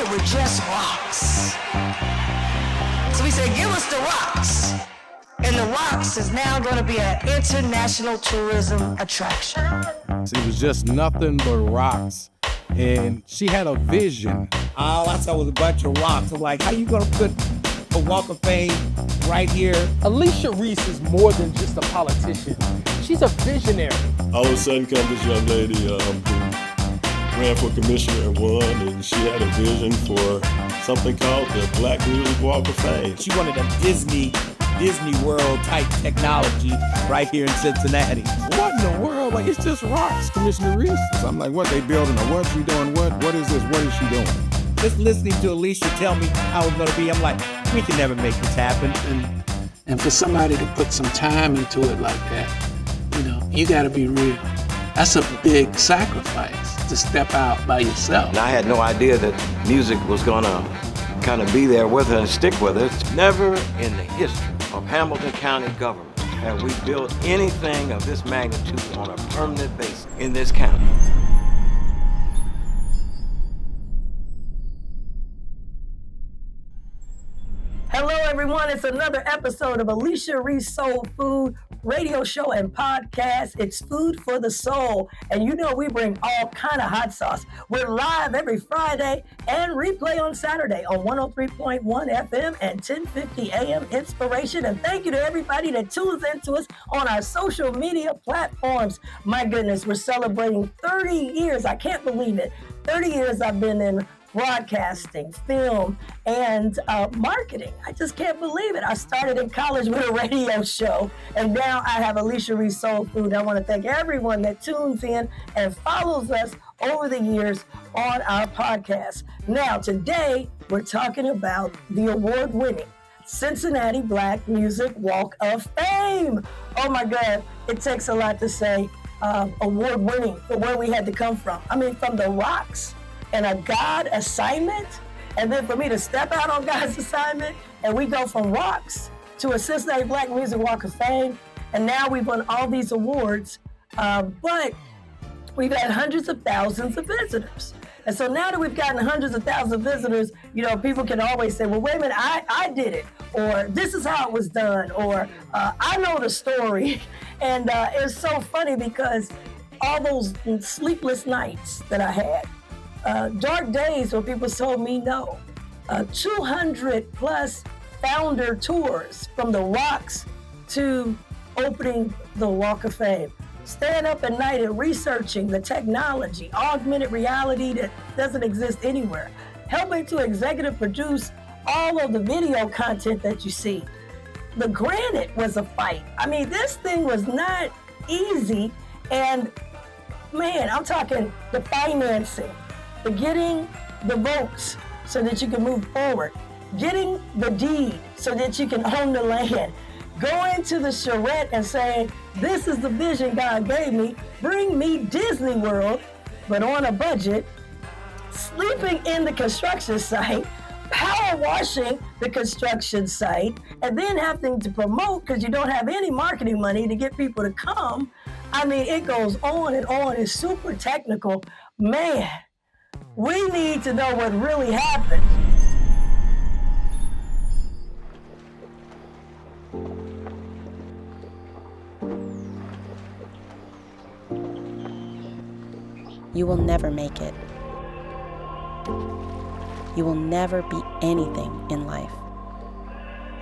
started with just rocks. So we said, give us the rocks. And the rocks is now going to be an international tourism attraction. It was just nothing but rocks. And she had a vision. All I saw was a bunch of rocks. I'm like, how you going to put a Walk of Fame right here? Alicia Reece is more than just a politician. She's a visionary. All of a sudden comes this young lady who ran for commissioner and won, and she had a vision for something called the Black Music Walk of Fame. She wanted a Disney World type technology right here in Cincinnati. What in the world? Like, it's just rocks, Commissioner Reece. So I'm like, what they building or what she doing? What is this? What is she doing? Just listening to Alicia tell me how it's gonna be, I'm like, we can never make this happen. And for somebody to put some time into it like that, you gotta be real. That's a big sacrifice to step out by yourself. And I had no idea that music was gonna kind of be there with her and stick with her. Never in the history of Hamilton County government have we built anything of this magnitude on a permanent basis in this county. Hello, everyone. It's another episode of Alicia Reece Soul Food radio show and podcast. It's food for the soul. And we bring all kind of hot sauce. We're live every Friday and replay on Saturday on 103.1 FM and 1050 AM Inspiration. And thank you to everybody that tunes into us on our social media platforms. My goodness, we're celebrating 30 years. I can't believe it. 30 years I've been in broadcasting, film, and marketing. I just can't believe it. I started in college with a radio show, and now I have Alicia Reece Soul Food. I want to thank everyone that tunes in and follows us over the years on our podcast. Now, today, we're talking about the award-winning Cincinnati Black Music Walk of Fame. Oh my God, it takes a lot to say award-winning for where we had to come from. I mean, from the rocks and a God assignment, and then for me to step out on God's assignment, and we go from rocks to a Cincinnati Black Music Walk of Fame, and now we've won all these awards, but we've had hundreds of thousands of visitors. And so now that we've gotten hundreds of thousands of visitors, people can always say, well, wait a minute, I did it, or this is how it was done, or I know the story. And it's so funny because all those sleepless nights that I had, dark days where people told me no. 200 plus founder tours from the rocks to opening the Walk of Fame. Staying up at night and researching the technology, augmented reality that doesn't exist anywhere. Helping to executive produce all of the video content that you see. The granite was a fight. I mean, this thing was not easy. And man, I'm talking the financing, the getting the votes so that you can move forward, getting the deed so that you can own the land, going to the charrette and saying, this is the vision God gave me, bring me Disney World, but on a budget, sleeping in the construction site, power washing the construction site, and then having to promote because you don't have any marketing money to get people to come. I mean, it goes on and on. It's super technical. Man, we need to know what really happened. You will never make it. You will never be anything in life.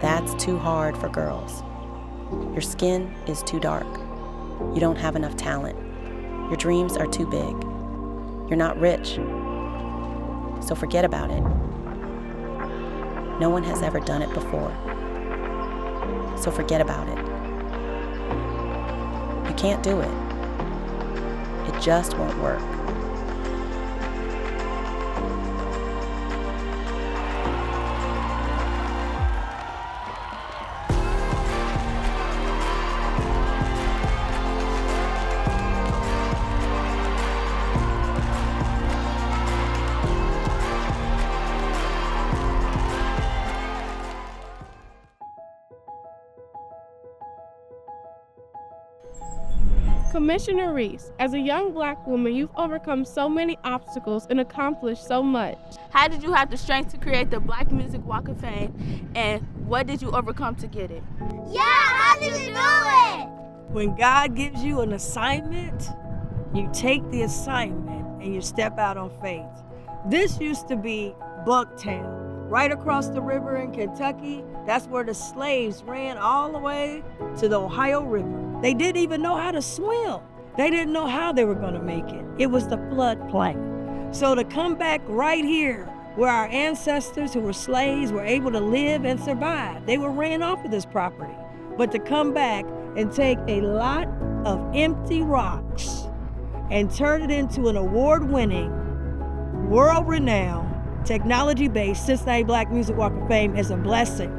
That's too hard for girls. Your skin is too dark. You don't have enough talent. Your dreams are too big. You're not rich. So forget about it. No one has ever done it before. So forget about it. You can't do it. It just won't work. Commissioner Reece, as a young Black woman, you've overcome so many obstacles and accomplished so much. How did you have the strength to create the Black Music Walk of Fame, and what did you overcome to get it? Yeah, how did you do it? When God gives you an assignment, you take the assignment and you step out on faith. This used to be Bucktown, right across the river in Kentucky. That's where the slaves ran all the way to the Ohio River. They didn't even know how to swim. They didn't know how they were gonna make it. It was the floodplain. So to come back right here, where our ancestors who were slaves were able to live and survive, they were ran off of this property. But to come back and take a lot of empty rocks and turn it into an award-winning, world-renowned, technology-based Cincinnati Black Music Walk of Fame is a blessing.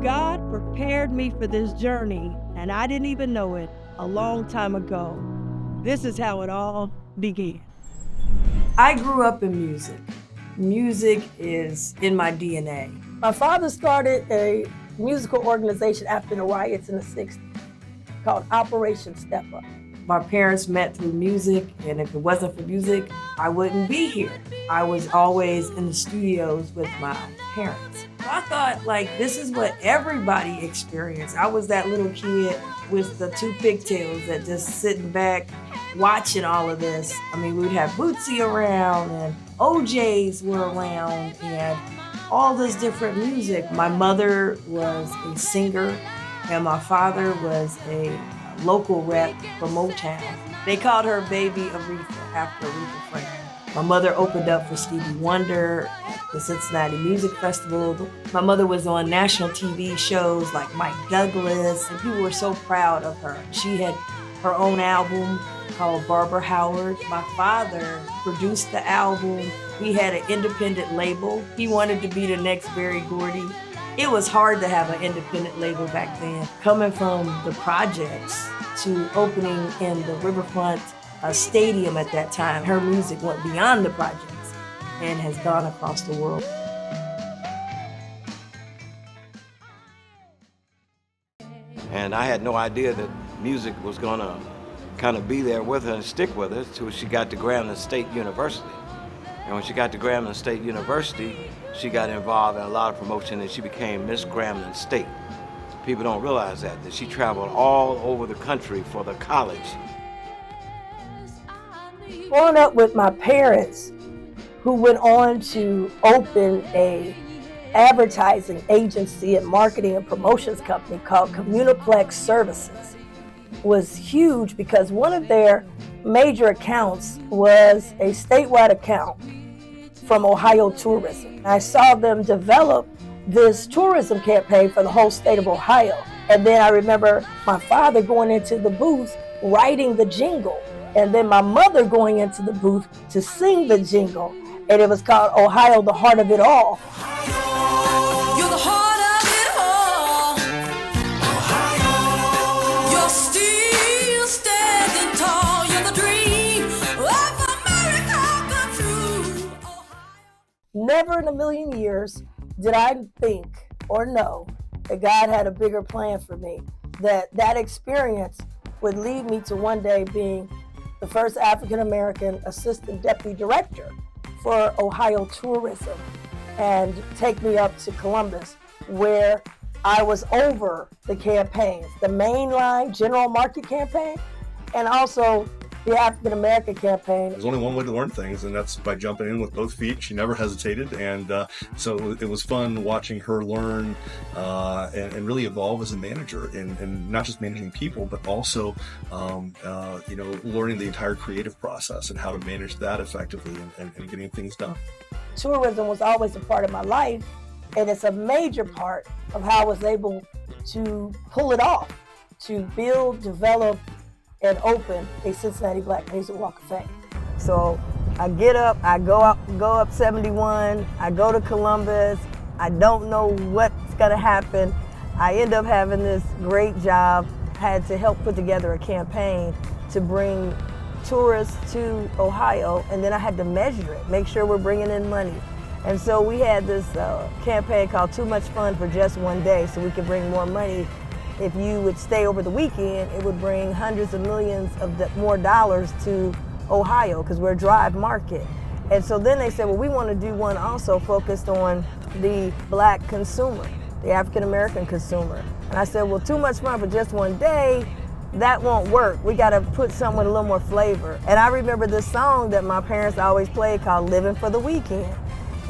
God prepared me for this journey, and I didn't even know it a long time ago. This is how it all began. I grew up in music. Music is in my DNA. My father started a musical organization after the riots in the 60s called Operation Step Up. My parents met through music, and if it wasn't for music, I wouldn't be here. I was always in the studios with my parents. I thought, like, this is what everybody experienced. I was that little kid with the two pigtails that just sitting back watching all of this. I mean, we'd have Bootsy around, and OJs were around, and all this different music. My mother was a singer, and my father was a local rep for Motown. They called her Baby Aretha after Aretha Franklin. My mother opened up for Stevie Wonder at the Cincinnati Music Festival. My mother was on national TV shows like Mike Douglas, and people were so proud of her. She had her own album called Barbara Howard. My father produced the album. We had an independent label. He wanted to be the next Berry Gordy. It was hard to have an independent label back then. Coming from the projects to opening in the Riverfront Stadium at that time, her music went beyond the projects and has gone across the world. And I had no idea that music was gonna kind of be there with her and stick with her until she got to Grambling State University. And when she got to Grambling State University, she got involved in a lot of promotion and she became Miss Grambling State. People don't realize that she traveled all over the country for the college. Growing up with my parents, who went on to open a advertising agency and marketing and promotions company called Communiplex Services, was huge because one of their major accounts was a statewide account from Ohio Tourism. I saw them develop this tourism campaign for the whole state of Ohio. And then I remember my father going into the booth, writing the jingle, and then my mother going into the booth to sing the jingle. And it was called Ohio, the Heart of It All. You're the heart of it all. Ohio, you're still standing tall. You're the dream of America come true. Ohio. Never in a million years did I think or know that God had a bigger plan for me, that experience would lead me to one day being the first African-American assistant deputy director for Ohio Tourism and take me up to Columbus, where I was over the campaigns, the mainline general market campaign, and also the African-American campaign. There's only one way to learn things, and that's by jumping in with both feet. She never hesitated, and so it was fun watching her learn and really evolve as a manager, and not just managing people, but also learning the entire creative process and how to manage that effectively and getting things done. Tourism was always a part of my life, and it's a major part of how I was able to pull it off, to build, develop, and open a Cincinnati Black Music Walk of Fame. So I get up, I go up 71, I go to Columbus, I don't know what's gonna happen. I end up having this great job, had to help put together a campaign to bring tourists to Ohio, and then I had to measure it, make sure we're bringing in money. And so we had this campaign called Too Much Fun for Just One Day, so we could bring more money if you would stay over the weekend, it would bring hundreds of millions of more dollars to Ohio because we're a drive market. And so then they said, well, we want to do one also focused on the black consumer, the African-American consumer. And I said, well, too much fun for just one day, that won't work. We got to put something with a little more flavor. And I remember this song that my parents always played called Living for the Weekend.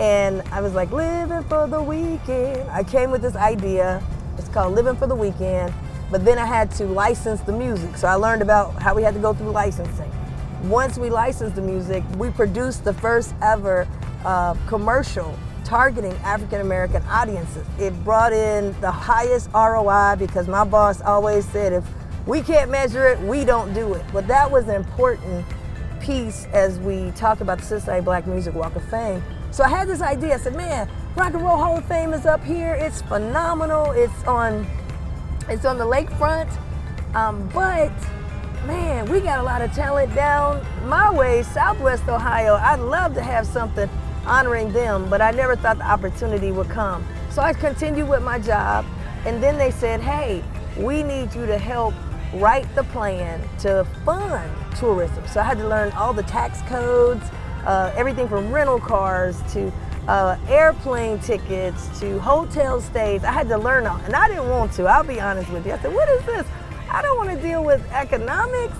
And I was like, living for the weekend. I came with this idea. It's called Living for the Weekend. But then I had to license the music. So I learned about how we had to go through licensing. Once we licensed the music, we produced the first ever commercial targeting African-American audiences. It brought in the highest ROI because my boss always said, if we can't measure it, we don't do it. But that was an important piece as we talk about the Cincinnati Black Music Walk of Fame. So I had this idea. I said, man, Rock and Roll Hall of Fame is up here. It's phenomenal. It's on the lakefront. But man, we got a lot of talent down my way, Southwest Ohio. I'd love to have something honoring them, but I never thought the opportunity would come. So I continued with my job, and then they said, hey, we need you to help write the plan to fund tourism. So I had to learn all the tax codes, everything from rental cars to airplane tickets to hotel stays. I had to learn all, and I didn't want to, I'll be honest with you. I said, what is this? I don't want to deal with economics,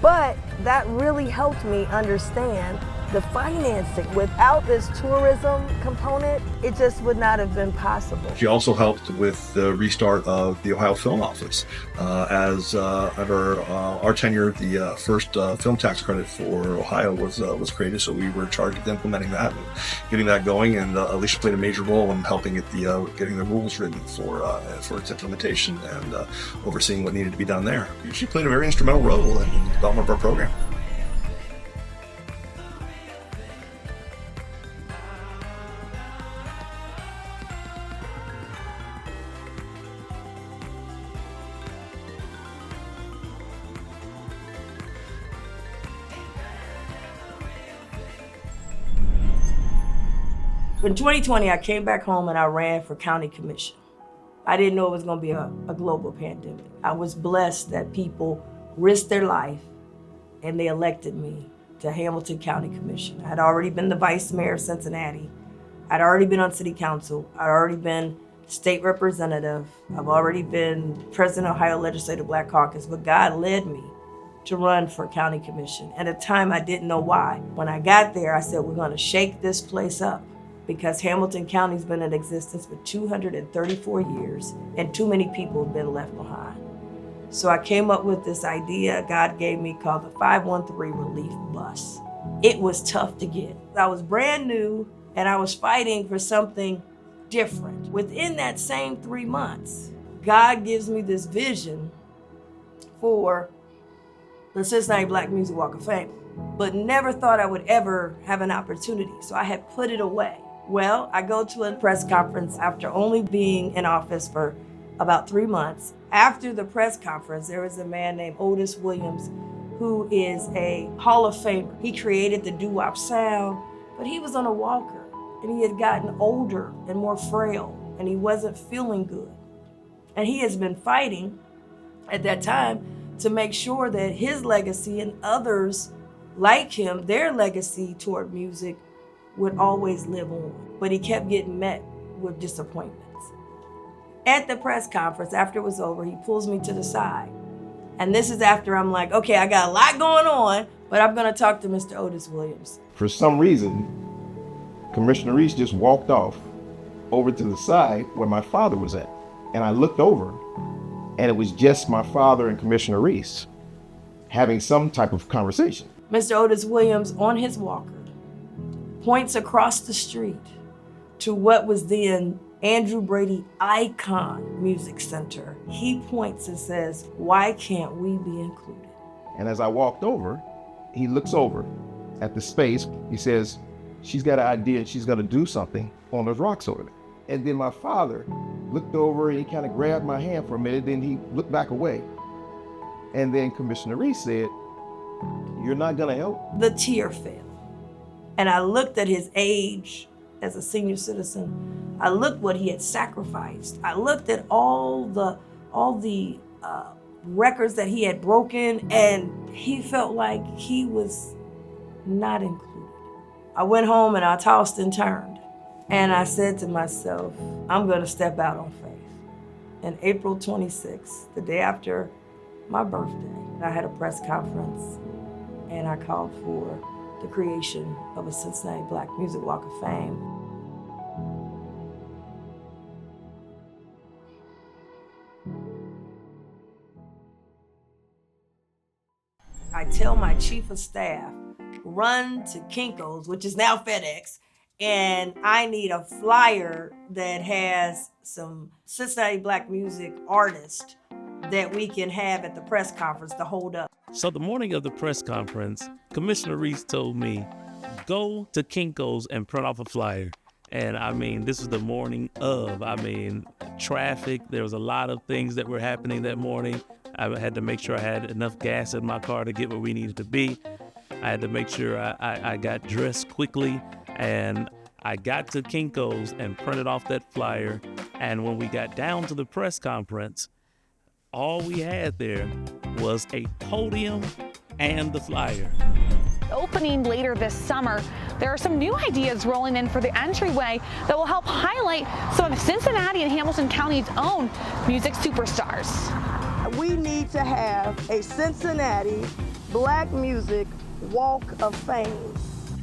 but that really helped me understand the financing. Without this tourism component, it just would not have been possible. She also helped with the restart of the Ohio Film Office. As under our tenure, the first film tax credit for Ohio was created, so we were charged with implementing that and getting that going. And Alicia played a major role in helping getting the rules written for its implementation and overseeing what needed to be done there. She played a very instrumental role in the development of our program. In 2020, I came back home and I ran for county commission. I didn't know it was going to be a global pandemic. I was blessed that people risked their life and they elected me to Hamilton County Commission. I had already been the vice mayor of Cincinnati. I'd already been on city council. I'd already been state representative. I've already been president of Ohio Legislative Black Caucus, but God led me to run for county commission. At a time I didn't know why. When I got there, I said, we're going to shake this place up, because Hamilton County's been in existence for 234 years and too many people have been left behind. So I came up with this idea God gave me called the 513 Relief Bus. It was tough to get. I was brand new and I was fighting for something different. Within that same 3 months, God gives me this vision for the Cincinnati Black Music Walk of Fame, but never thought I would ever have an opportunity. So I had put it away. Well, I go to a press conference after only being in office for about 3 months. After the press conference, there was a man named Otis Williams who is a Hall of Famer. He created the doo-wop sound, but he was on a walker and he had gotten older and more frail and he wasn't feeling good. And he has been fighting at that time to make sure that his legacy and others like him, their legacy toward music would always live on, but he kept getting met with disappointments. At the press conference, after it was over, he pulls me to the side. And this is after I'm like, okay, I got a lot going on, but I'm gonna talk to Mr. Otis Williams. For some reason, Commissioner Reece just walked off over to the side where my father was at. And I looked over, and it was just my father and Commissioner Reece having some type of conversation. Mr. Otis Williams on his walker points across the street to what was then Andrew Brady Icon Music Center. He points and says, why can't we be included? And as I walked over, he looks over at the space. He says, she's got an idea and she's gonna do something on those rocks over there. And then my father looked over and he kind of grabbed my hand for a minute, then he looked back away. And then Commissioner Reece said, you're not gonna help? The tear fell. And I looked at his age as a senior citizen. I looked what he had sacrificed. I looked at all all the records that he had broken, and he felt like he was not included. I went home and I tossed and turned, and I said to myself, I'm gonna step out on faith. And April 26th, the day after my birthday, I had a press conference and I called for the creation of a Cincinnati Black Music Walk of Fame. I tell my chief of staff, run to Kinko's, which is now FedEx, and I need a flyer that has some Cincinnati Black music artists that we can have at the press conference to hold up. So the morning of the press conference, Commissioner Reece told me, go to Kinko's and print off a flyer. And I mean, this was the morning of, traffic. There was a lot of things that were happening that morning. I had to make sure I had enough gas in my car to get where we needed to be. I had to make sure I got dressed quickly, and I got to Kinko's and printed off that flyer. And when we got down to the press conference, all we had there was a podium and the flyer. Opening later this summer, there are some new ideas rolling in for the entryway that will help highlight some of Cincinnati and Hamilton County's own music superstars. We need to have a Cincinnati Black Music Walk of Fame.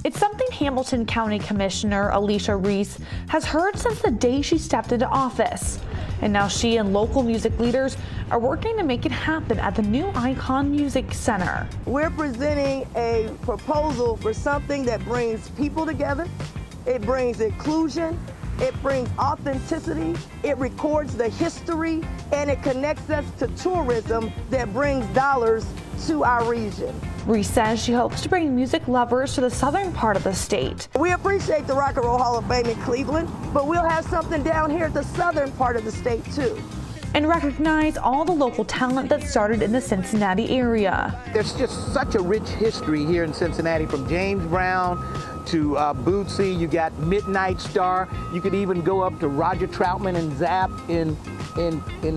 It's something Hamilton County Commissioner Alicia Reece has heard since the day she stepped into office. And now she and local music leaders are working to make it happen at the new Icon Music Center. We're presenting a proposal for something that brings people together. It brings inclusion. It brings authenticity. It records the history, and it connects us to tourism that brings dollars to our region. Reece says she hopes to bring music lovers to the southern part of the state. We appreciate the Rock and Roll Hall of Fame in Cleveland, but we'll have something down here at the southern part of the state too. And recognize all the local talent that started in the Cincinnati area. There's just such a rich history here in Cincinnati, from James Brown to Bootsy. You got Midnight Star. You could even go up to Roger Troutman and Zapp in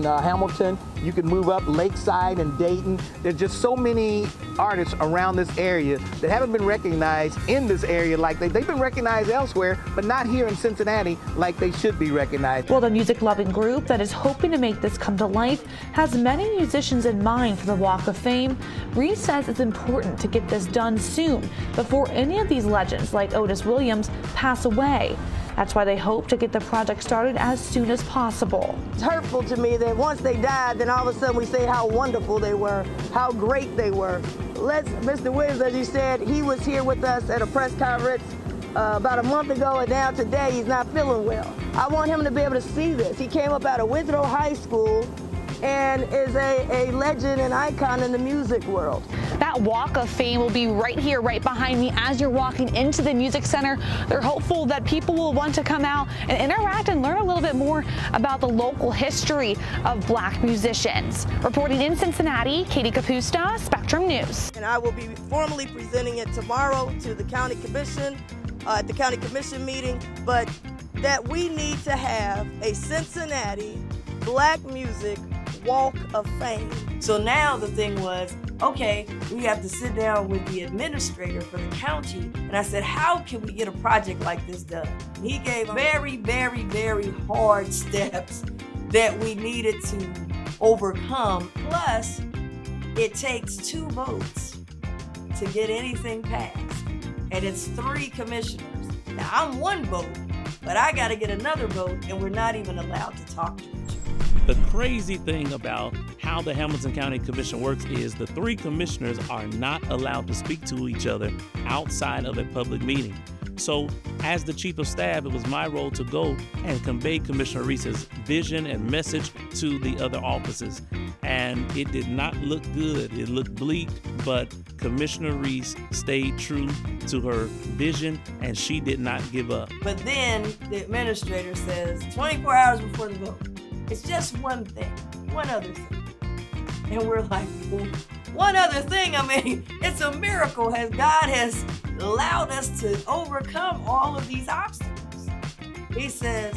Hamilton. You can move up Lakeside and Dayton. There's just so many artists around this area that haven't been recognized in this area like they've been recognized elsewhere, but not here in Cincinnati like they should be recognized. Well, the music-loving group that is hoping to make this come to life has many musicians in mind for the Walk of Fame. Reece says it's important to get this done soon, before any of these legends like Otis Williams pass away. That's why they hope to get the project started as soon as possible. It's hurtful to me that once they died, then all of a sudden we say how wonderful they were, how great they were. Mr. Williams, as you said, he was here with us at a press conference about a month ago, and now today he's not feeling well. I want him to be able to see this. He came up out of Withrow High School and is a legend and icon in the music world. That Walk of Fame will be right here, right behind me as you're walking into the Music Center. They're hopeful that people will want to come out and interact and learn a little bit more about the local history of Black musicians. Reporting in Cincinnati, Katie Capusta, Spectrum News. And I will be formally presenting it tomorrow to the County Commission, at the County Commission meeting, but that we need to have a Cincinnati Black Music Walk of Fame. So now the thing was, okay, we have to sit down with the administrator for the county. And I said, how can we get a project like this done? And he gave very, very, very hard steps that we needed to overcome. Plus, it takes 2 votes to get anything passed. And it's 3 commissioners. Now, I'm 1 vote, but I got to get another vote, and we're not even allowed to talk to each other. The crazy thing about how the Hamilton County Commission works is the 3 commissioners are not allowed to speak to each other outside of a public meeting. So as the chief of staff, it was my role to go and convey Commissioner Reece's vision and message to the other offices. And it did not look good. It looked bleak, but Commissioner Reece stayed true to her vision, and she did not give up. But then the administrator says 24 hours before the vote, it's just one thing, one other thing. And we're like, well, one other thing? I mean, it's a miracle as God has allowed us to overcome all of these obstacles. He says,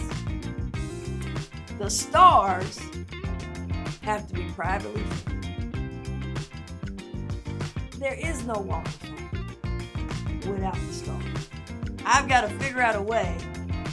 the stars have to be privately funded. There is no Walk of Fame without the stars. I've got to figure out a way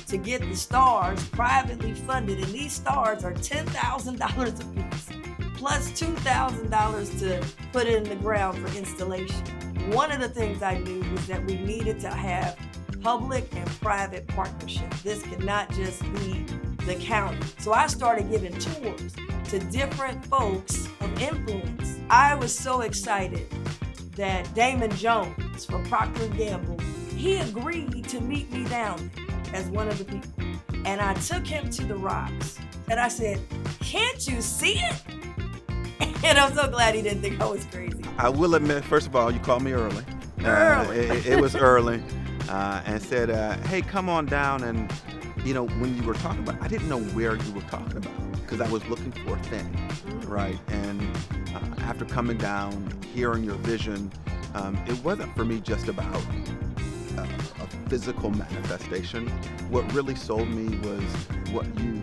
to get the stars privately funded, and these stars are $10,000 a piece, plus $2,000 to put in the ground for installation. One of the things I knew was that we needed to have public and private partnership. This could not just be the county. So I started giving tours to different folks of influence. I was so excited that Damon Jones from Procter & Gamble, he agreed to meet me down there as one of the people. And I took him to the rocks and I said, "Can't you see it?" And I'm so glad he didn't think I was crazy. I will admit, first of all, you called me early. It was early. And said, hey, come on down. And, you know, when you were talking about, I didn't know where you were talking about because I was looking for a thing, right? And after coming down, hearing your vision, it wasn't for me just about a physical manifestation. What really sold me was what you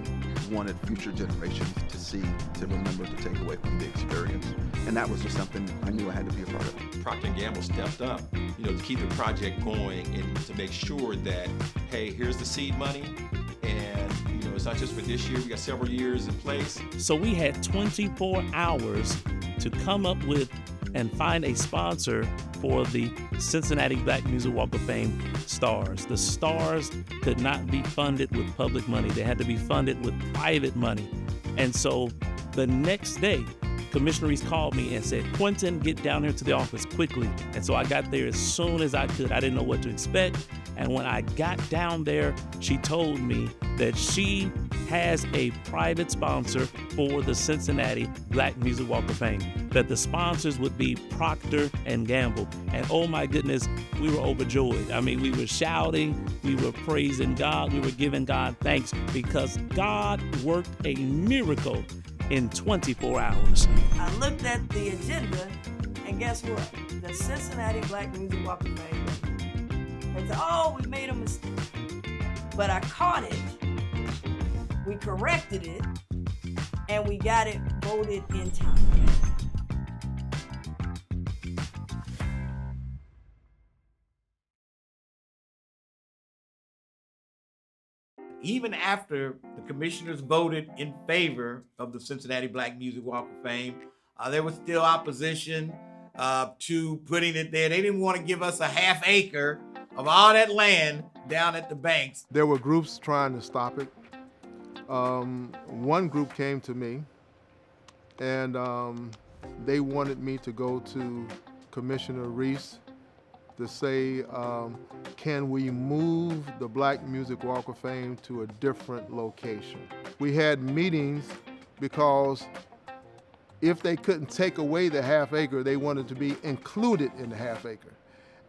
wanted future generations to see, to remember, to take away from the experience. And that was just something I knew I had to be a part of. Procter & Gamble stepped up, you know, to keep the project going and to make sure that, hey, here's the seed money, and, you know, it's not just for this year, we got several years in place. So we had 24 hours to come up with and find a sponsor for the Cincinnati Black Music Walk of Fame stars. The stars could not be funded with public money. They had to be funded with private money. And so the next day, Commissioner Reece called me and said, "Quentin, get down here to the office quickly." And so I got there as soon as I could. I didn't know what to expect. And when I got down there, she told me that she has a private sponsor for the Cincinnati Black Music Walk of Fame, that the sponsors would be Procter & Gamble. And oh my goodness, we were overjoyed. I mean, we were shouting, we were praising God, we were giving God thanks because God worked a miracle in 24 hours. I looked at the agenda, and guess what? The Cincinnati Black Music Walk of Fame. And said, "Oh, we made a mistake." But I caught it, we corrected it, and we got it voted in time. Even after the commissioners voted in favor of the Cincinnati Black Music Walk of Fame, there was still opposition to putting it there. They didn't want to give us a half acre of all that land down at the banks. There were groups trying to stop it. One group came to me and they wanted me to go to Commissioner Reece to say, can we move the Black Music Walk of Fame to a different location? We had meetings because if they couldn't take away the half acre, they wanted to be included in the half acre,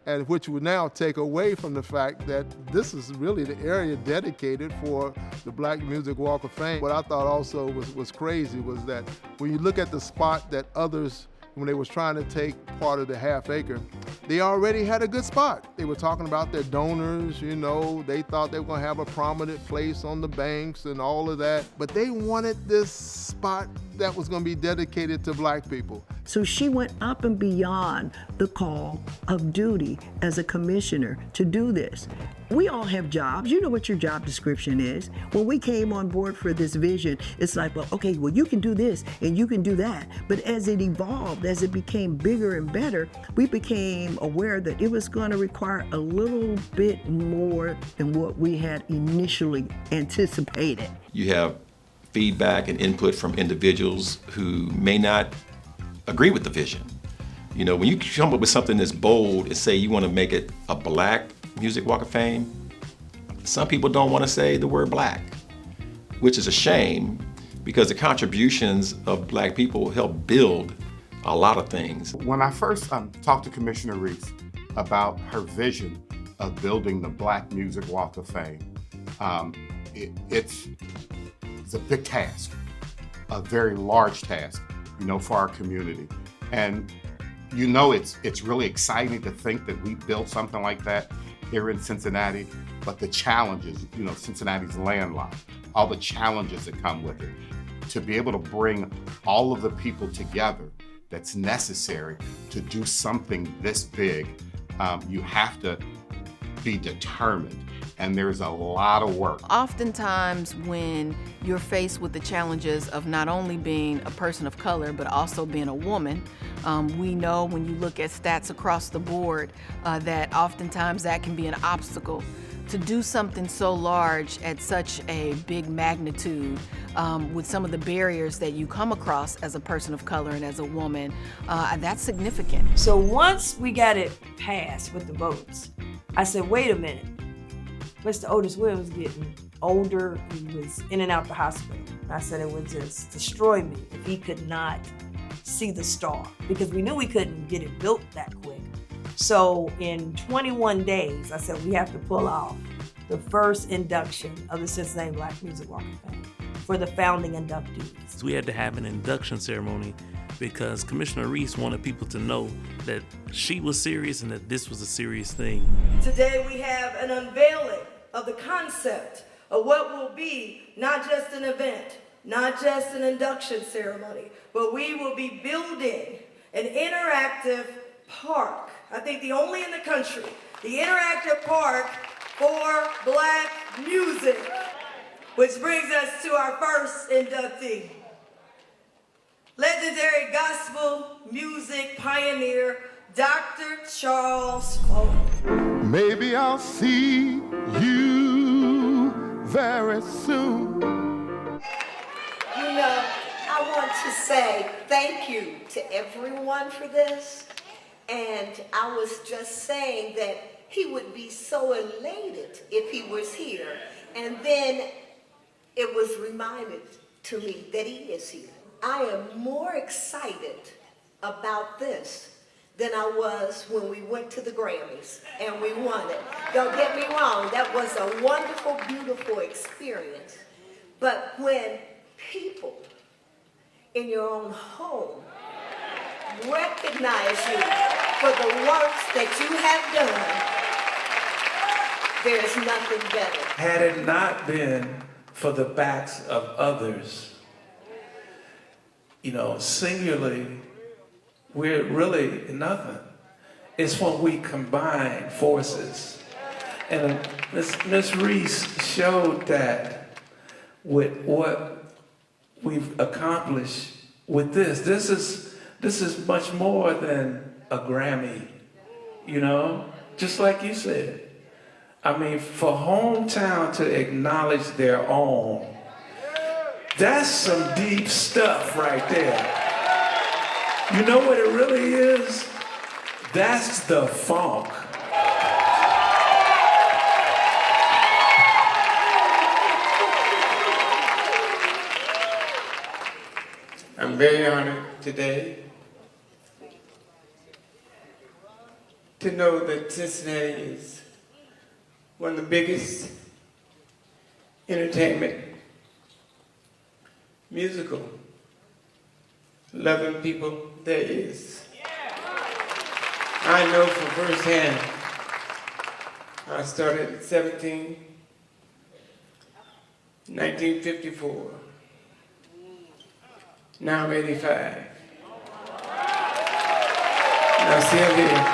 and which would now take away from the fact that this is really the area dedicated for the Black Music Walk of Fame. What I thought also was crazy was that when you look at the spot that others, when they was trying to take part of the half acre, they already had a good spot. They were talking about their donors, you know, they thought they were gonna have a prominent place on the banks and all of that, but they wanted this spot that was gonna be dedicated to Black people. So she went up and beyond the call of duty as a commissioner to do this. We all have jobs. You know what your job description is. When we came on board for this vision, it's like, well, okay, well, you can do this and you can do that. But as it evolved, as it became bigger and better, we became aware that it was going to require a little bit more than what we had initially anticipated. You have feedback and input from individuals who may not agree with the vision. You know, when you come up with something that's bold and say you want to make it a Black Music Walk of Fame, some people don't want to say the word Black, which is a shame because the contributions of Black people help build a lot of things. When I first talked to Commissioner Reece about her vision of building the Black Music Walk of Fame, it's a big task, a very large task, you know, for our community. And you know, it's really exciting to think that we built something like that here in Cincinnati, but the challenges, you know, Cincinnati's landlocked, all the challenges that come with it. to be able to bring all of the people together that's necessary to do something this big, you have to be determined. And there's a lot of work. Oftentimes when you're faced with the challenges of not only being a person of color, but also being a woman, we know when you look at stats across the board that oftentimes that can be an obstacle. To do something so large at such a big magnitude with some of the barriers that you come across as a person of color and as a woman, that's significant. So once we got it passed with the votes, I said, wait a minute. Mr. Otis Williams getting older, he was in and out the hospital. I said it would just destroy me if he could not see the star, because we knew we couldn't get it built that quick. So in 21 days, I said we have to pull off the first induction of the Cincinnati Black Music Walk of Fame for the founding inductees. We had to have an induction ceremony because Commissioner Reece wanted people to know that she was serious and that this was a serious thing. Today we have an unveiling of the concept of what will be not just an event, not just an induction ceremony, but we will be building an interactive park. I think the only in the country, the interactive park for Black music, which brings us to our first inductee. Legendary gospel music pioneer, Dr. Charles Fuller. Maybe I'll see you very soon. You know, I want to say thank you to everyone for this. And I was just saying that he would be so elated if he was here. And then it was reminded to me that he is here. I am more excited about this than I was when we went to the Grammys and we won it. Don't get me wrong, that was a wonderful, beautiful experience. But when people in your own home recognize you for the works that you have done, there is nothing better. Had it not been for the backs of others, you know, singularly, we're really nothing. It's when we combine forces. And Ms. Reece showed that with what we've accomplished with this. This is much more than a Grammy, you know, just like you said. I mean, for hometown to acknowledge their own, that's some deep stuff right there. You know what it really is? That's the funk. I'm very honored today to know that Cincinnati is one of the biggest entertainment, musical, loving people there is. I know from firsthand, I started at 17, 1954. Now I'm 85. Now see, I'm here.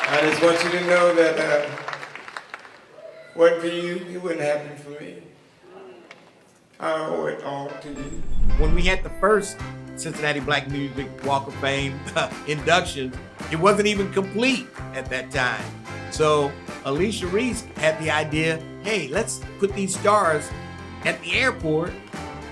I just want you to know that wasn't for you, it wouldn't happen for me. I owe it all to you. When we had the first Cincinnati Black Music Walk of Fame induction, it wasn't even complete at that time. So Alicia Reece had the idea, hey, let's put these stars at the airport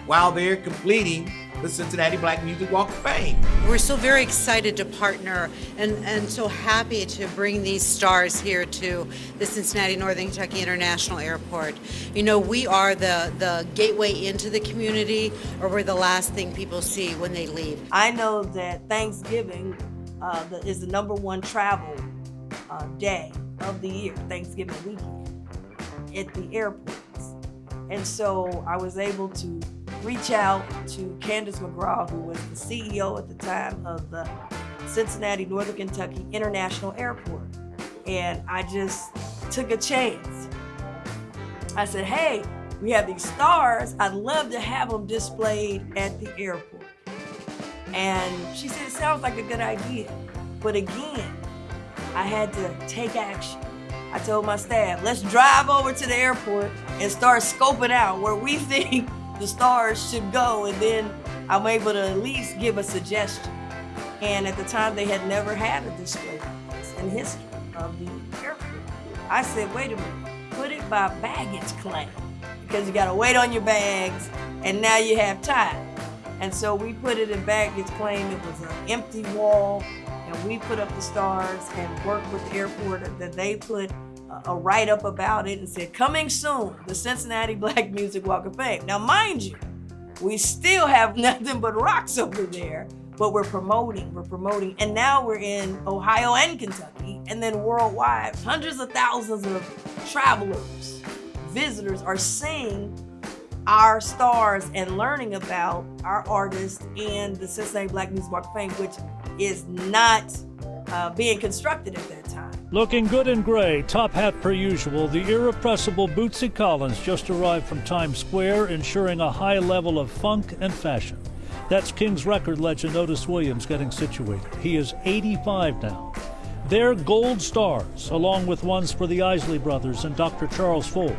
while they're completing the Cincinnati Black Music Walk of Fame. We're so very excited to partner and so happy to bring these stars here to the Cincinnati Northern Kentucky International Airport. You know, we are the gateway into the community, or we're the last thing people see when they leave. I know that Thanksgiving is the #1 travel day of the year, Thanksgiving weekend, at the airports. And so I was able to reach out to Candace McGraw, who was the CEO at the time of the Cincinnati Northern Kentucky International Airport. And I just took a chance. I said, hey, we have these stars. I'd love to have them displayed at the airport. And she said, it sounds like a good idea. But again, I had to take action. I told my staff, let's drive over to the airport and start scoping out where we think the stars should go, and then I'm able to at least give a suggestion. And at the time, they had never had a display like this in history of the airport. I said, wait a minute, put it by baggage claim, because you gotta wait on your bags, and now you have time. And so we put it in baggage claim. It was an empty wall, and we put up the stars and worked with the airport that they put a write-up about it and said, coming soon, the Cincinnati Black Music Walk of Fame. Now, mind you, we still have nothing but rocks over there, but we're promoting, and now we're in Ohio and Kentucky, and then worldwide. Hundreds of thousands of travelers, visitors are seeing our stars and learning about our artists and the Cincinnati Black Music Walk of Fame, which is not being constructed at that time. Looking good in gray, top hat per usual, the irrepressible Bootsy Collins just arrived from Times Square, ensuring a high level of funk and fashion. That's King's record legend Otis Williams getting situated. He is 85 now. Their gold stars, along with ones for the Isley Brothers and Dr. Charles Fold,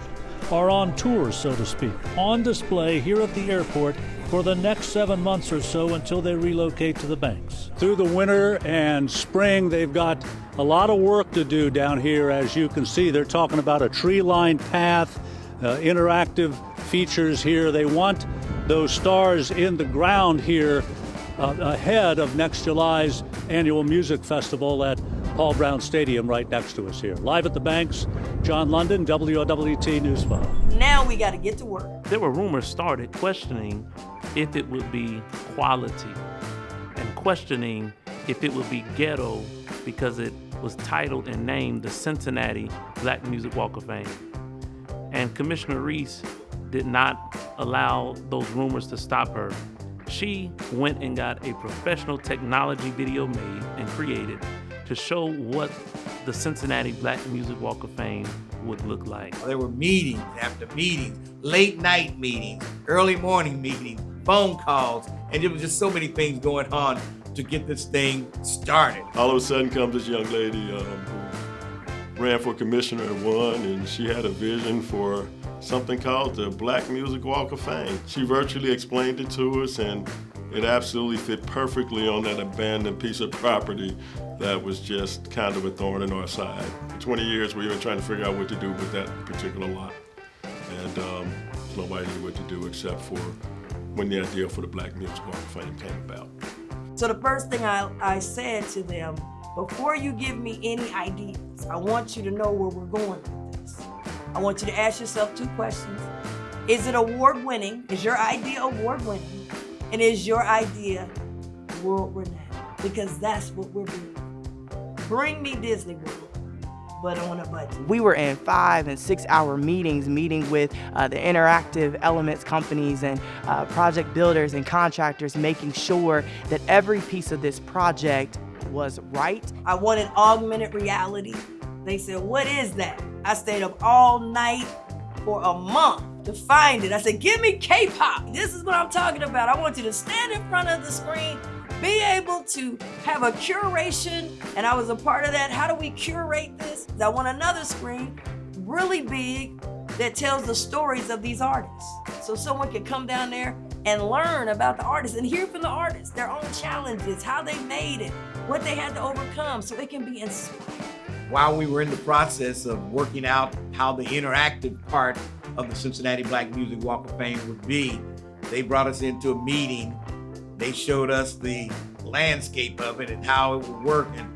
are on tour, so to speak, on display here at the airport for the next 7 months or so until they relocate to the banks. Through the winter and spring, they've got a lot of work to do down here. As you can see, they're talking about a tree-lined path, interactive features here. They want those stars in the ground here ahead of next July's annual music festival at Paul Brown Stadium right next to us here. Live at the banks, John London, WLWT News 5. Now we got to get to work. There were rumors started questioning if it would be quality and questioning if it would be ghetto because it was titled and named the Cincinnati Black Music Walk of Fame. And Commissioner Reece did not allow those rumors to stop her. She went and got a professional technology video made and created to show what the Cincinnati Black Music Walk of Fame would look like. There were meetings after meetings, late night meetings, early morning meetings, phone calls, and there was just so many things going on to get this thing started. All of a sudden comes this young lady who ran for commissioner and won, and she had a vision for something called the Black Music Walk of Fame. She virtually explained it to us, and it absolutely fit perfectly on that abandoned piece of property that was just kind of a thorn in our side. For 20 years, we were trying to figure out what to do with that particular lot. And nobody knew what to do except for when the idea for the Black Music Walk of Fame came about. So the first thing I said to them, before you give me any ideas, I want you to know where we're going with this. I want you to ask yourself 2 questions. Is it award-winning? Is your idea award-winning? And is your idea world-renowned? Because that's what we're doing. Bring me Disney World, but on a budget. We were in 5 and 6 hour meetings, meeting with the interactive elements companies and project builders and contractors, making sure that every piece of this project was right. I wanted augmented reality. They said, what is that? I stayed up all night for a month to find it. I said, give me K-pop. This is what I'm talking about. I want you to stand in front of the screen, be able to have a curation, and I was a part of that. How do we curate this? I want another screen, really big, that tells the stories of these artists. So someone can come down there and learn about the artists and hear from the artists, their own challenges, how they made it, what they had to overcome, so it can be inspired. While we were in the process of working out how the interactive part of the Cincinnati Black Music Walk of Fame would be, they brought us into a meeting. They showed us the landscape of it and how it would work. And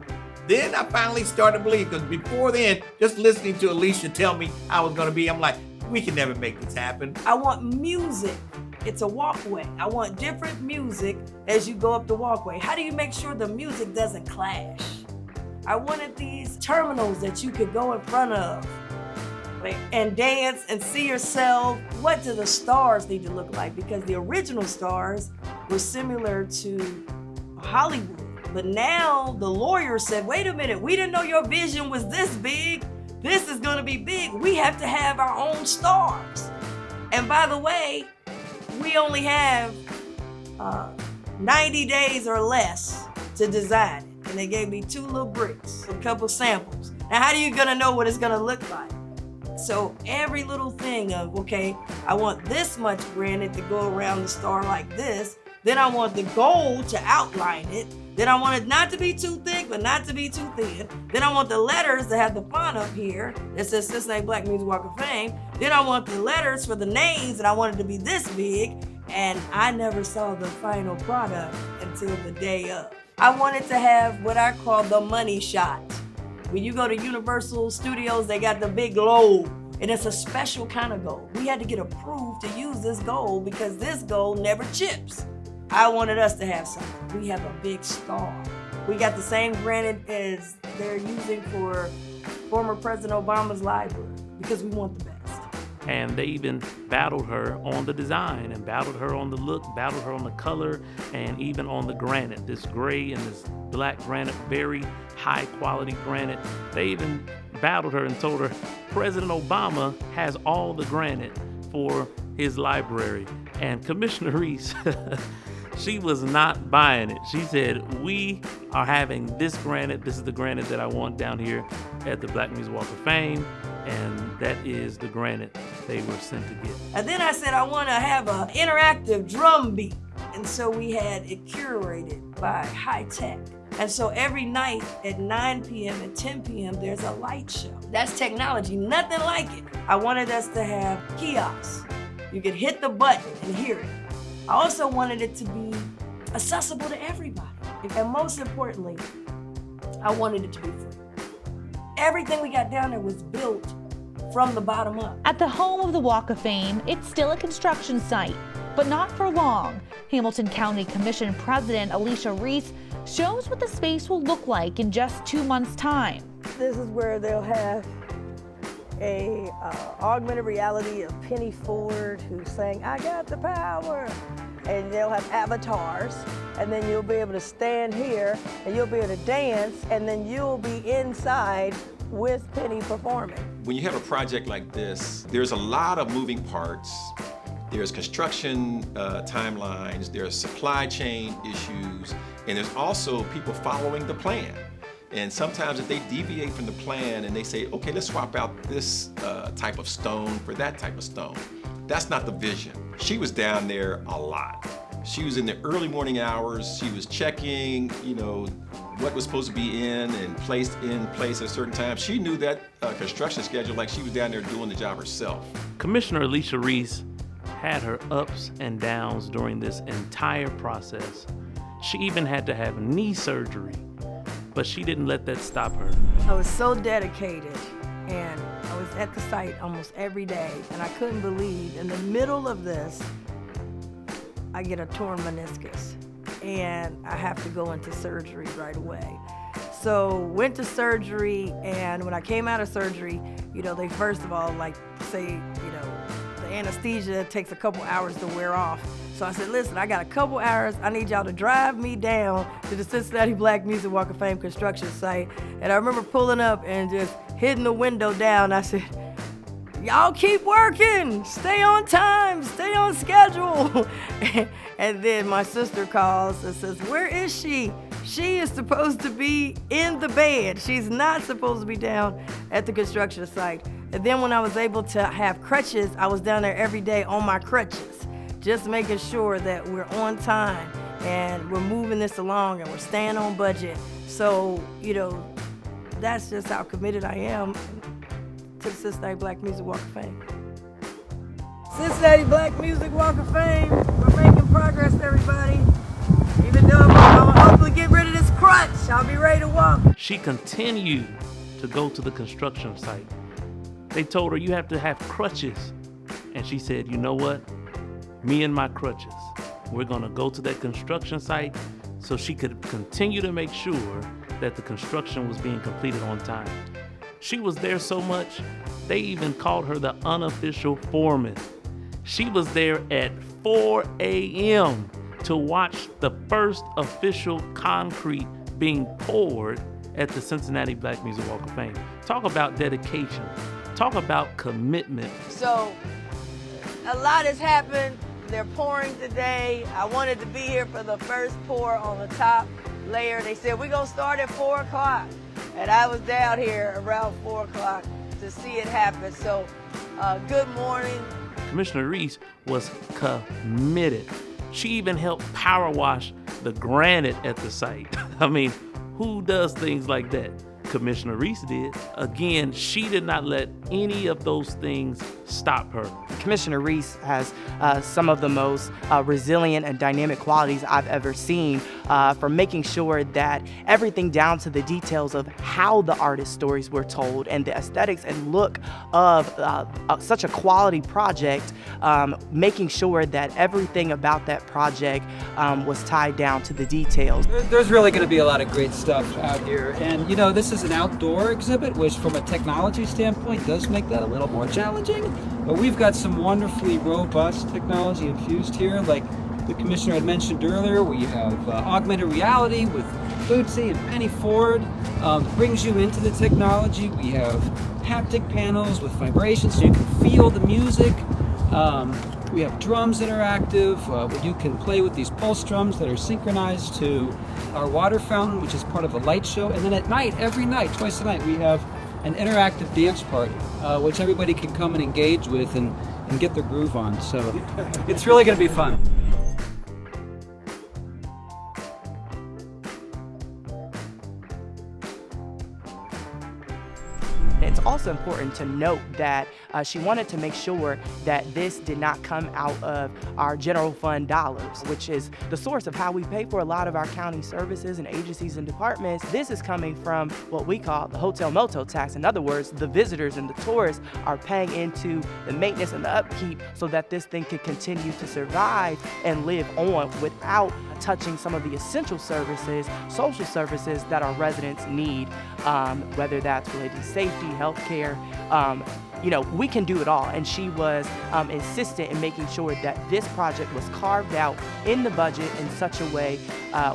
then I finally started to believe, because before then, just listening to Alicia tell me how it was going to be, I'm like, we can never make this happen. I want music. It's a walkway. I want different music as you go up the walkway. How do you make sure the music doesn't clash? I wanted these terminals that you could go in front of and dance and see yourself. What do the stars need to look like? Because the original stars were similar to Hollywood. But now the lawyer said, wait a minute, we didn't know your vision was this big. This is gonna be big. We have to have our own stars. And by the way, we only have 90 days or less to design it. And they gave me 2 little bricks, a couple samples. Now, how are you gonna know what it's gonna look like? So every little thing of, okay, I want this much granite to go around the star like this. Then I want the gold to outline it. Then I want it not to be too thick, but not to be too thin. Then I want the letters to have the font up here that says Cincinnati Black Music Walk of Fame. Then I want the letters for the names, and I want it to be this big. And I never saw the final product until the day of. I wanted to have what I call the money shot. When you go to Universal Studios, they got the big globe, and it's a special kind of gold. We had to get approved to use this gold because this gold never chips. I wanted us to have something. We have a big star. We got the same granite as they're using for former President Obama's library because we want the best. And they even battled her on the design and battled her on the look, battled her on the color, and even on the granite. This gray and this black granite, very high quality granite. They even battled her and told her President Obama has all the granite for his library. And Commissioner Reece, she was not buying it. She said, we are having this granite. This is the granite that I want down here at the Black Music Walk of Fame. And that is the granite they were sent to get. And then I said, I want to have an interactive drum beat. And so we had it curated by high tech. And so every night at 9 p.m. and 10 p.m., there's a light show. That's technology, nothing like it. I wanted us to have kiosks. You could hit the button and hear it. I also wanted it to be accessible to everybody. And most importantly, I wanted it to be free. Everything we got down there was built from the bottom up. At the home of the Walk of Fame, it's still a construction site, but not for long. Hamilton County Commission President Alicia Reece shows what the space will look like in just 2 months' time. This is where they'll have a augmented reality of Penny Ford who's saying, I got the power. And they'll have avatars, and then you'll be able to stand here and you'll be able to dance, and then you'll be inside with Penny performing. When you have a project like this, there's a lot of moving parts. There's construction timelines, there's supply chain issues, and there's also people following the plan. And sometimes if they deviate from the plan and they say, okay, let's swap out this type of stone for that type of stone, that's not the vision. She was down there a lot. She was in the early morning hours. She was checking, what was supposed to be in place at a certain time. She knew that construction schedule like she was down there doing the job herself. Commissioner Alicia Reece had her ups and downs during this entire process. She even had to have knee surgery, but she didn't let that stop her. I was so dedicated, and I was at the site almost every day, and I couldn't believe in the middle of this, I get a torn meniscus, and I have to go into surgery right away. So went to surgery, and when I came out of surgery, they first of all say, the anesthesia takes a couple hours to wear off. So I said, listen, I got a couple hours. I need y'all to drive me down to the Cincinnati Black Music Walk of Fame construction site. And I remember pulling up and just hitting the window down. I said, y'all keep working, stay on time, stay on schedule. And then my sister calls and says, where is she? She is supposed to be in the bed. She's not supposed to be down at the construction site. And then when I was able to have crutches, I was down there every day on my crutches, just making sure that we're on time and we're moving this along and we're staying on budget. So, that's just how committed I am to the Cincinnati Black Music Walk of Fame. Cincinnati Black Music Walk of Fame, we're making progress, everybody. Even though I'm gonna hopefully get rid of this crutch, I'll be ready to walk. She continued to go to the construction site. They told her, you have to have crutches. And she said, you know what? Me and my crutches. We're gonna go to that construction site so she could continue to make sure that the construction was being completed on time. She was there so much, they even called her the unofficial foreman. She was there at 4 a.m. to watch the first official concrete being poured at the Cincinnati Black Music Walk of Fame. Talk about dedication. Talk about commitment. So A lot has happened. They're pouring today. I wanted to be here for the first pour on the top layer. They said, we're going to start at 4 o'clock. And I was down here around 4 o'clock to see it happen. So, good morning. Commissioner Reece was committed. She even helped power wash the granite at the site. I mean, who does things like that? Commissioner Reece did. Again, she did not let any of those things stop her. Commissioner Reece has some of the most resilient and dynamic qualities I've ever seen for making sure that everything down to the details of how the artist stories were told and the aesthetics and look of such a quality project, making sure that everything about that project was tied down to the details. There's really going to be a lot of great stuff out here. And you know, this is an outdoor exhibit, which from a technology standpoint does make that a little more challenging. But we've got some wonderfully robust technology infused here. Like the commissioner had mentioned earlier, we have augmented reality with Bootsy and Penny Ford. Brings you into the technology. We have haptic panels with vibrations so you can feel the music. We have drums interactive, where you can play with these pulse drums that are synchronized to our water fountain, which is part of a light show. And then at night, every night, twice a night, we have an interactive dance party, which everybody can come and engage with and get their groove on. So it's really going to be fun. It's also important to note that she wanted to make sure that this did not come out of our general fund dollars, which is the source of how we pay for a lot of our county services and agencies and departments. This is coming from what we call the hotel motel tax. In other words, the visitors and the tourists are paying into the maintenance and the upkeep so that this thing can continue to survive and live on without touching some of the essential services, social services that our residents need, whether that's related to safety, healthcare. You know, we can do it all. And she was insistent in making sure that this project was carved out in the budget in such a way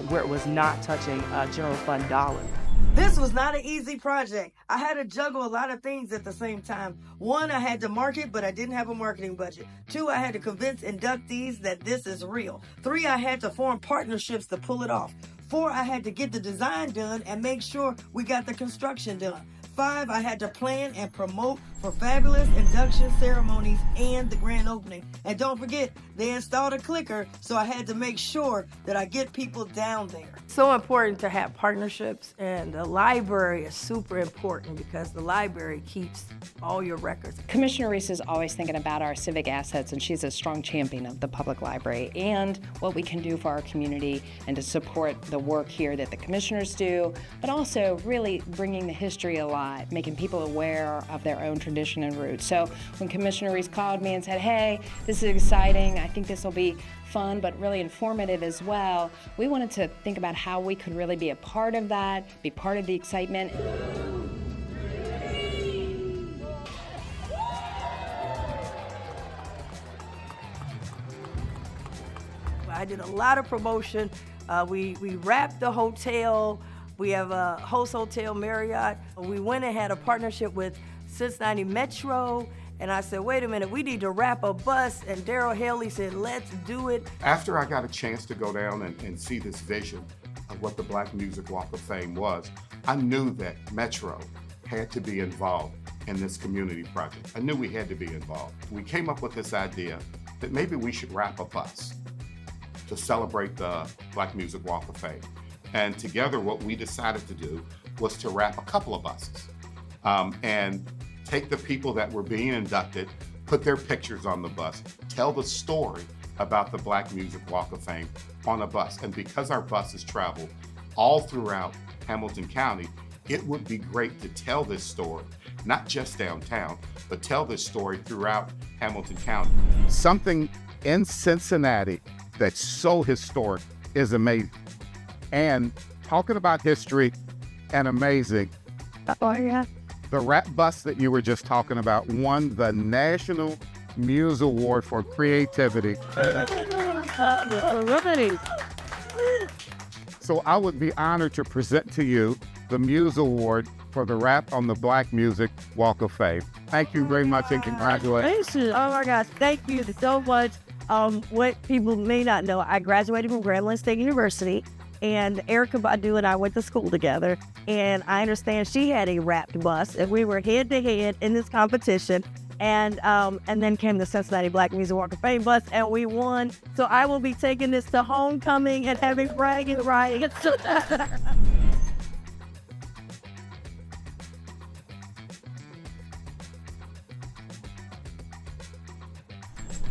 where it was not touching general fund dollars. This was not an easy project. I had to juggle a lot of things at the same time. 1, I had to market, but I didn't have a marketing budget. 2, I had to convince inductees that this is real. 3, I had to form partnerships to pull it off. 4, I had to get the design done and make sure we got the construction done. 5, I had to plan and promote for fabulous induction ceremonies and the grand opening. And don't forget, they installed a clicker, so I had to make sure that I get people down there. So important to have partnerships, and the library is super important because the library keeps all your records. Commissioner Reece is always thinking about our civic assets, and she's a strong champion of the public library and what we can do for our community and to support the work here that the commissioners do, but also really bringing the history alive, making people aware of their own tradition and roots. So when Commissioner Reece called me and said, hey, this is exciting, I think this will be fun but really informative as well, we wanted to think about how we could really be a part of that, be part of the excitement. I did a lot of promotion. We wrapped the hotel. We have a host hotel, Marriott. We went and had a partnership with Cincinnati Metro. And I said, wait a minute, we need to wrap a bus. And Daryl Haley said, let's do it. After I got a chance to go down and see this vision of what the Black Music Walk of Fame was, I knew that Metro had to be involved in this community project. I knew we had to be involved. We came up with this idea that maybe we should wrap a bus to celebrate the Black Music Walk of Fame. And together what we decided to do was to wrap a couple of buses and take the people that were being inducted, put their pictures on the bus, tell the story about the Black Music Walk of Fame on a bus. And because our buses travel all throughout Hamilton County, it would be great to tell this story, not just downtown, but tell this story throughout Hamilton County. Something in Cincinnati that's so historic is amazing. And talking about history and amazing, the rap bus that you were just talking about won the National Muse Award for Creativity. So I would be honored to present to you the Muse Award for the Rap on the Black Music Walk of Fame. Thank you very much and congratulations. Oh my gosh, thank you so much. What people may not know, I graduated from Grambling State University, and Erykah Badu and I went to school together, and I understand she had a rap bus, and we were head-to-head in this competition, and then came the Cincinnati Black Music Walk of Fame bus, and we won. So I will be taking this to homecoming and having bragging rights.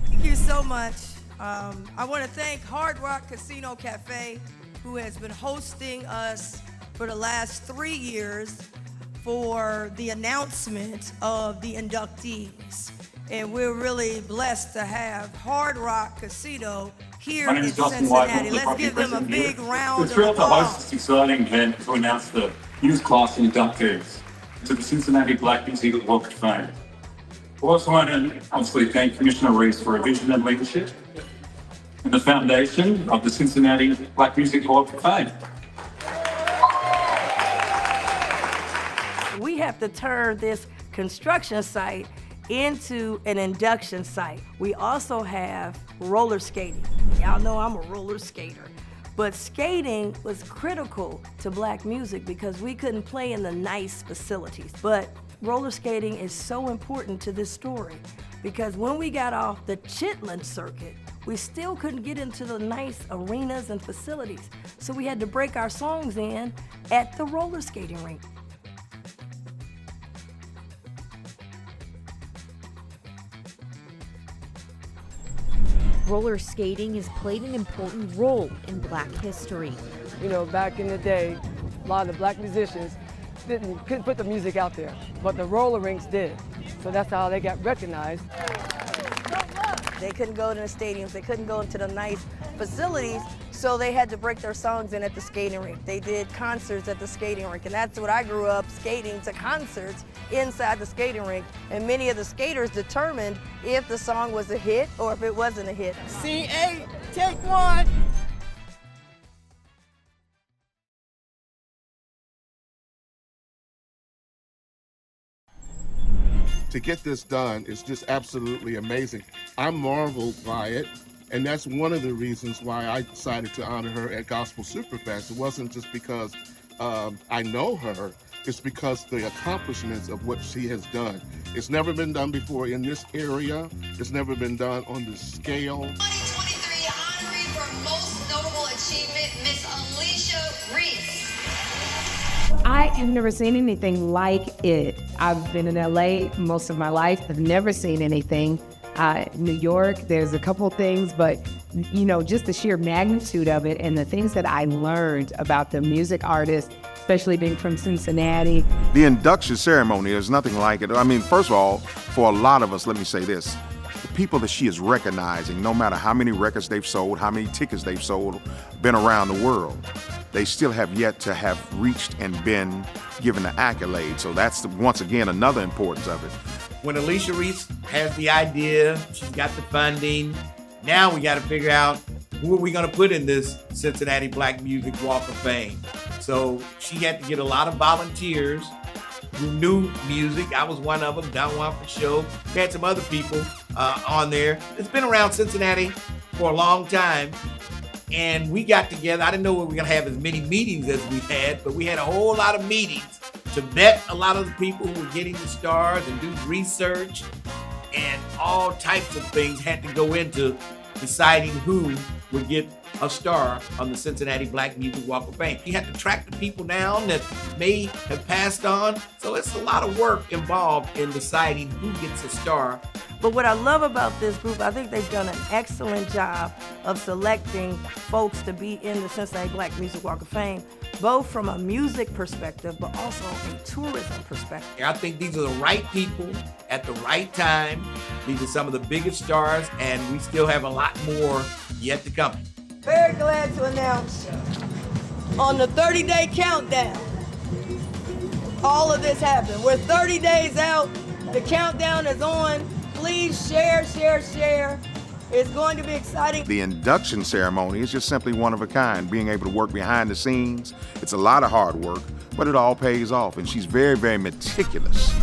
Thank you so much. I want to thank Hard Rock Casino Cafe, who has been hosting us for the last 3 years for the announcement of the inductees. And we're really blessed to have Hard Rock Casino here in Cincinnati. Let's give them a big round of applause. We're thrilled to host this exciting event to announce the youth class inductees to the Cincinnati Black Music Walk of Fame. We also want to obviously thank Commissioner Reece for her vision and leadership and the foundation of the Cincinnati Black Music Walk of Fame. We have to turn this construction site into an induction site. We also have roller skating. Y'all know I'm a roller skater. But skating was critical to Black music because we couldn't play in the nice facilities. But roller skating is so important to this story because when we got off the Chitlin circuit, we still couldn't get into the nice arenas and facilities. So we had to break our songs in at the roller skating rink. Roller skating has played an important role in Black history. You know, back in the day, a lot of the Black musicians couldn't put the music out there, but the roller rinks did. So that's how they got recognized. They couldn't go to the stadiums, they couldn't go into the nice facilities, so they had to break their songs in at the skating rink. They did concerts at the skating rink, and that's what I grew up, skating to concerts inside the skating rink. And many of the skaters determined if the song was a hit or if it wasn't a hit. C8, take one. To get this done is just absolutely amazing. I'm marveled by it, and that's one of the reasons why I decided to honor her at Gospel Superfest. It wasn't just because I know her, it's because the accomplishments of what she has done. It's never been done before in this area. It's never been done on this scale. 2023 honoree for most notable achievement, Miss Alicia Reece. I have never seen anything like it. I've been in LA most of my life. I've never seen anything. New York, there's a couple things, but you know, just the sheer magnitude of it and the things that I learned about the music artist, especially being from Cincinnati. The induction ceremony, there's nothing like it. I mean, first of all, for a lot of us, let me say this. The people that she is recognizing, no matter how many records they've sold, how many tickets they've sold, been around the world, they still have yet to have reached and been given the accolade. So that's, once again, another importance of it. When Alicia Reece has the idea, she's got the funding, now we got to figure out who are we going to put in this Cincinnati Black Music Walk of Fame. So she had to get a lot of volunteers who knew music. I was one of them, Don Juan for show. We had some other people on there. It's been around Cincinnati for a long time. And we got together. I didn't know we were going to have as many meetings as we had, but we had a whole lot of meetings to vet a lot of the people who were getting the stars and do research, and all types of things had to go into deciding who would get a star on the Cincinnati Black Music Walk of Fame. You had to track the people down that may have passed on. So it's a lot of work involved in deciding who gets a star. But what I love about this group, I think they've done an excellent job of selecting folks to be in the Cincinnati Black Music Walk of Fame, both from a music perspective, but also a tourism perspective. I think these are the right people at the right time. These are some of the biggest stars, and we still have a lot more yet to come. Very glad to announce on the 30-day countdown, all of this happened. We're 30 days out. The countdown is on. Please share, share, share. It's going to be exciting. The induction ceremony is just simply one of a kind, being able to work behind the scenes. It's a lot of hard work, but it all pays off. And she's very, very meticulous.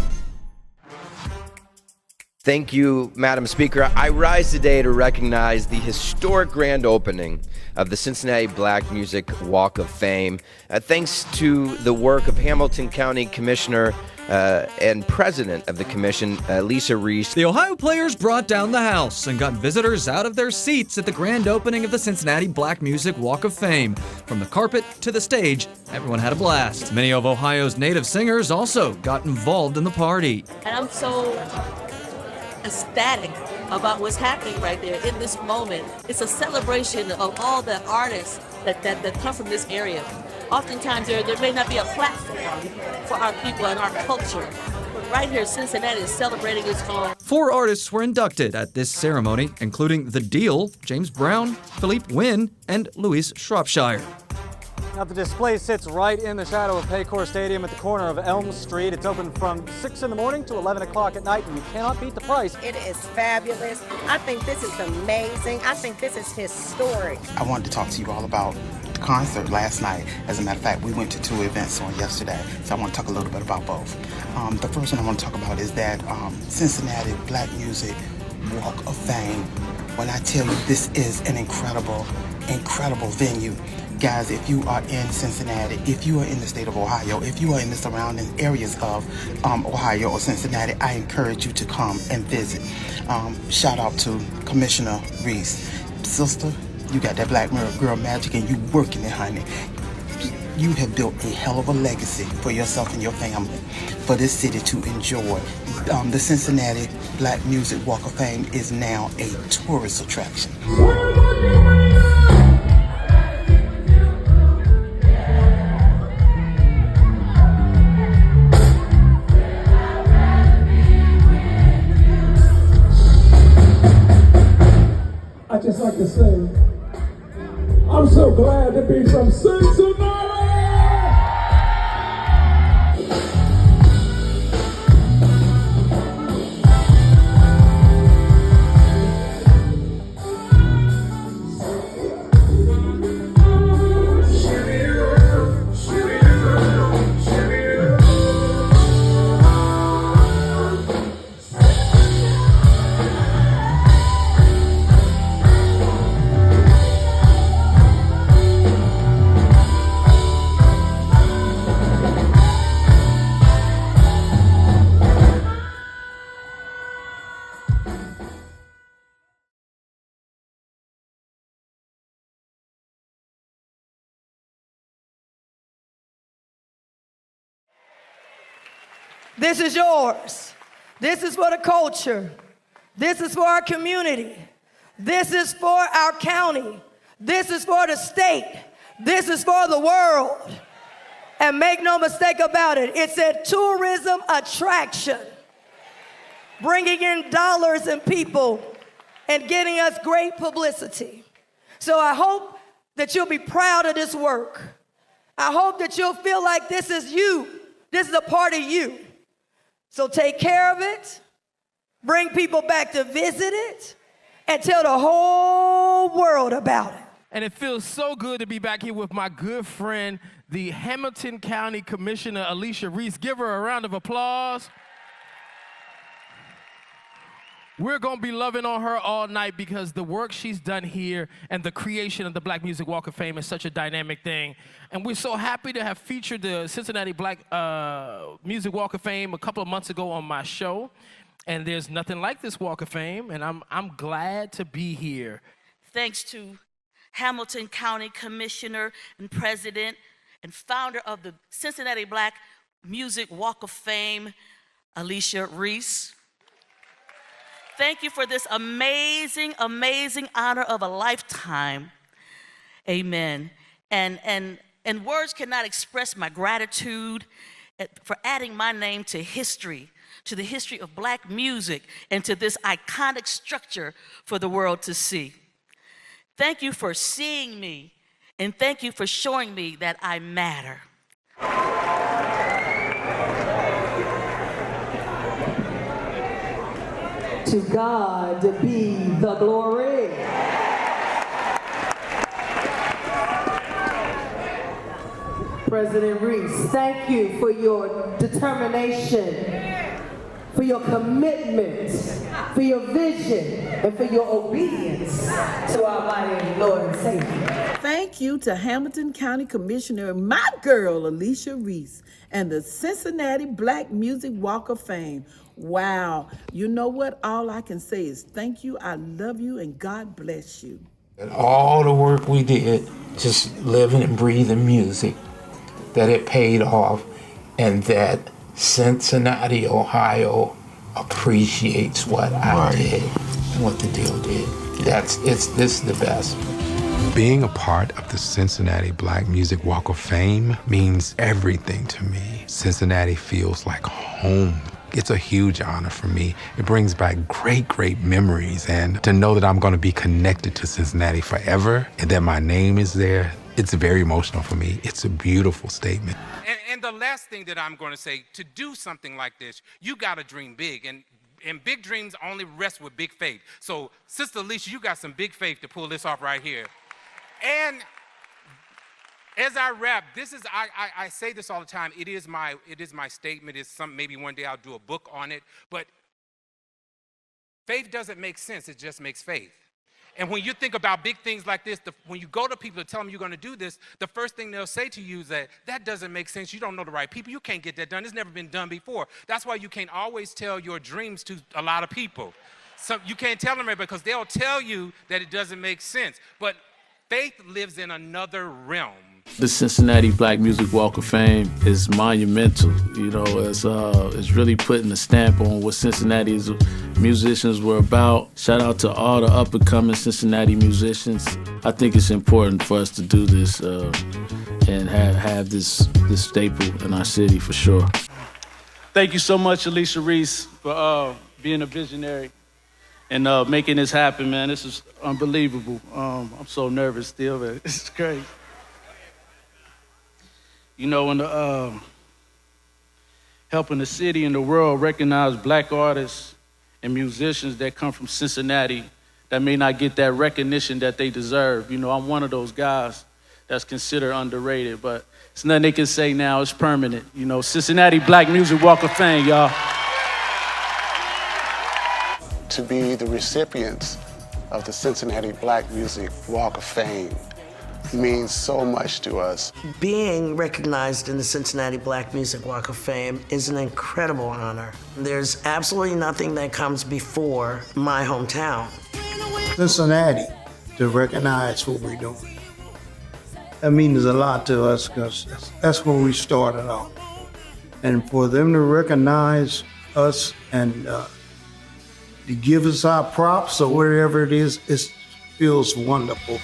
Thank you, Madam Speaker. I rise today to recognize the historic grand opening of the Cincinnati Black Music Walk of Fame. Thanks to the work of Hamilton County Commissioner and President of the Commission, Alicia Reece. The Ohio players brought down the house and got visitors out of their seats at the grand opening of the Cincinnati Black Music Walk of Fame. From the carpet to the stage, everyone had a blast. Many of Ohio's native singers also got involved in the party. And I'm so ecstatic about what's happening right there in this moment. It's a celebration of all the artists that come from this area. Oftentimes there may not be a platform for our people and our culture. But right here, Cincinnati is celebrating its own. 4 artists were inducted at this ceremony, including The Deal, James Brown, Philippe Wynne, and Louise Shropshire. Now, the display sits right in the shadow of Paycor Stadium at the corner of Elm Street. It's open from 6 in the morning to 11 o'clock at night, and you cannot beat the price. It is fabulous. I think this is amazing. I think this is historic. I wanted to talk to you all about the concert last night. As a matter of fact, we went to 2 events on yesterday, so I want to talk a little bit about both. The first one I want to talk about is that Cincinnati Black Music Walk of Fame. When I tell you this is an incredible, incredible venue. Guys, if you are in Cincinnati, if you are in the state of Ohio, if you are in the surrounding areas of Ohio or Cincinnati, I encourage you to come and visit. Shout out to Commissioner Reece. Sister, you got that black girl magic and you working it, honey. You have built a hell of a legacy for yourself and your family, for this city to enjoy. The Cincinnati Black Music Walk of Fame is now a tourist attraction. I just like to say, I'm so glad to be from Cincinnati! This is yours. This is for the culture. This is for our community. This is for our county. This is for the state. This is for the world. And make no mistake about it, it's a tourism attraction, bringing in dollars and people and getting us great publicity. So I hope that you'll be proud of this work. I hope that you'll feel like this is you. This is a part of you. So take care of it, bring people back to visit it, and tell the whole world about it. And it feels so good to be back here with my good friend, the Hamilton County Commissioner, Alicia Reece. Give her a round of applause. We're going to be loving on her all night because the work she's done here and the creation of the Black Music Walk of Fame is such a dynamic thing. And we're so happy to have featured the Cincinnati Black Music Walk of Fame a couple of months ago on my show. And there's nothing like this Walk of Fame, and I'm glad to be here. Thanks to Hamilton County Commissioner and President and founder of the Cincinnati Black Music Walk of Fame, Alicia Reece. Thank you for this amazing, amazing honor of a lifetime. Amen. And words cannot express my gratitude for adding my name to history, to the history of Black music, and to this iconic structure for the world to see. Thank you for seeing me, and thank you for showing me that I matter. To God be the glory. President Reece, thank you for your determination, for your commitment, for your vision, and for your obedience to our mighty Lord and Savior. Thank you to Hamilton County Commissioner, my girl, Alicia Reece, and the Cincinnati Black Music Walk of Fame. Wow. You know what? All I can say is thank you, I love you, and God bless you. And all the work we did, just living and breathing music, that it paid off, and that Cincinnati, Ohio appreciates what I did and what the deal did. This is the best. Being a part of the Cincinnati Black Music Walk of Fame means everything to me. Cincinnati feels like home. It's a huge honor for me. It brings back great, great memories, and to know that I'm going to be connected to Cincinnati forever and that my name is there, it's very emotional for me. It's a beautiful statement. And the last thing that I'm going to say, to do something like this, you got to dream big. And big dreams only rest with big faith. So, Sister Alicia, you got some big faith to pull this off right here. And as I wrap, I say this all the time. It is my statement. It's maybe one day I'll do a book on it. But faith doesn't make sense. It just makes faith. And when you think about big things like this, when you go to people to tell them you're going to do this, the first thing they'll say to you is that doesn't make sense. You don't know the right people. You can't get that done. It's never been done before. That's why you can't always tell your dreams to a lot of people. So you can't tell them because they'll tell you that it doesn't make sense. But faith lives in another realm. The Cincinnati Black Music Walk of Fame is monumental. You know, it's really putting a stamp on what Cincinnati's musicians were about. Shout out to all the up-and-coming Cincinnati musicians. I think it's important for us to do this and have this staple in our city for sure. Thank you so much, Alicia Reece, for being a visionary and making this happen, man. This is unbelievable. I'm so nervous still, but it's great. You know, when helping the city and the world recognize black artists and musicians that come from Cincinnati that may not get that recognition that they deserve. You know, I'm one of those guys that's considered underrated, but it's nothing they can say now. It's permanent. You know, Cincinnati Black Music Walk of Fame, y'all. To be the recipients of the Cincinnati Black Music Walk of Fame means so much to us. Being recognized in the Cincinnati Black Music Walk of Fame is an incredible honor. There's absolutely nothing that comes before my hometown. Cincinnati, to recognize what we're doing. That means a lot to us because that's where we started off. And for them to recognize us and to give us our props or wherever it is, it feels wonderful.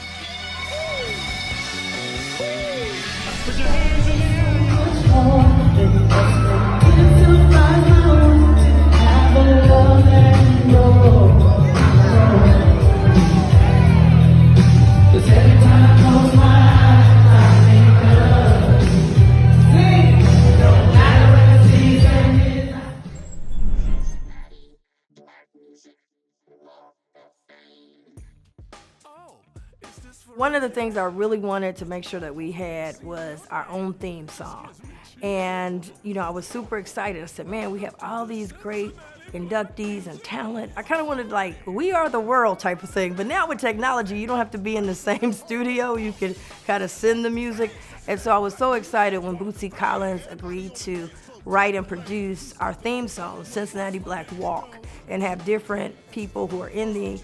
One of the things I really wanted to make sure that we had was our own theme song. And, you know, I was super excited. I said, man, we have all these great inductees and talent. I kind of wanted like, we are the world type of thing. But now with technology, you don't have to be in the same studio. You can kind of send the music. And so I was so excited when Bootsy Collins agreed to write and produce our theme song, Cincinnati Black Walk, and have different people who are in the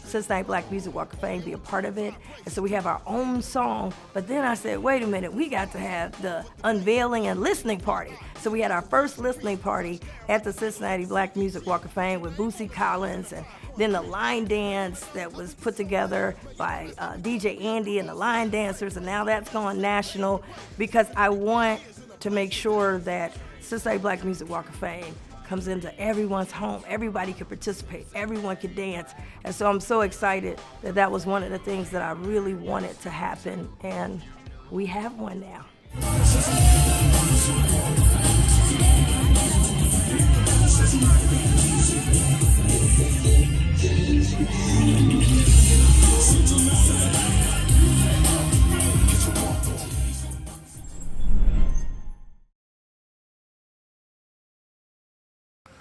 Cincinnati Black Music Walk of Fame be a part of it. And so we have our own song. But then I said, wait a minute, we got to have the unveiling and listening party. So we had our first listening party at the Cincinnati Black Music Walk of Fame with Bootsy Collins, and then the line dance that was put together by DJ Andy and the line dancers, and now that's gone national because I want to make sure that Cincinnati Black Music Walk of Fame comes into everyone's home. Everybody could participate. Everyone could dance. And so I'm so excited that that was one of the things that I really wanted to happen. And we have one now.